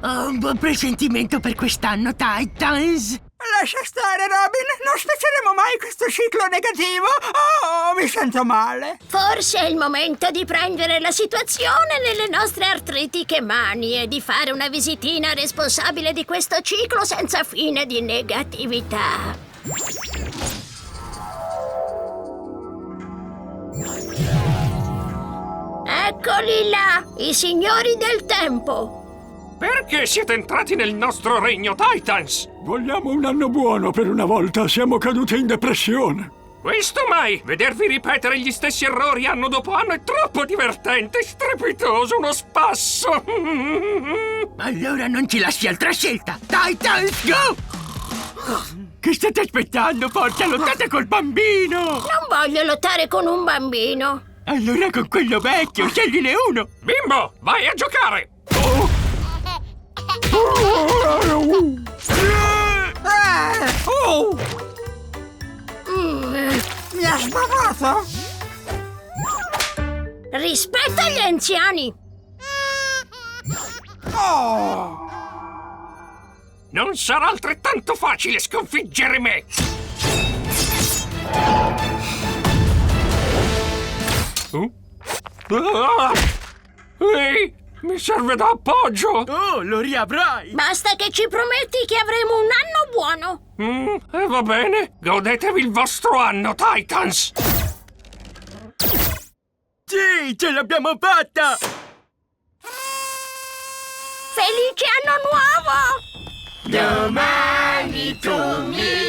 Ho un buon presentimento per quest'anno, Titans. Lascia stare, Robin. Non spezieremo mai questo ciclo negativo. Oh, mi sento male. Forse è il momento di prendere la situazione nelle nostre artritiche mani e di fare una visitina responsabile di questo ciclo senza fine di negatività. Eccoli là, i signori del tempo. Perché siete entrati nel nostro regno, Titans? Vogliamo un anno buono per una volta, siamo caduti in depressione. Questo mai! Vedervi ripetere gli stessi errori anno dopo anno è troppo divertente, strepitoso, uno spasso! Allora non ci lasci altra scelta. Titans, go! Che state aspettando? Forza, lottate col bambino! Non voglio lottare con un bambino. Allora con quello vecchio, scegliene uno! Bimbo, vai a giocare! Mi ha sbavato? Rispetta gli anziani. Oh! Non sarà altrettanto facile sconfiggere me! Ehi, mi serve da appoggio! Oh, lo riavrai! Basta che ci prometti che avremo un anno buono. Va bene, godetevi il vostro anno, Titans! Sì, ce l'abbiamo fatta! Felice anno nuovo! Domani tu mi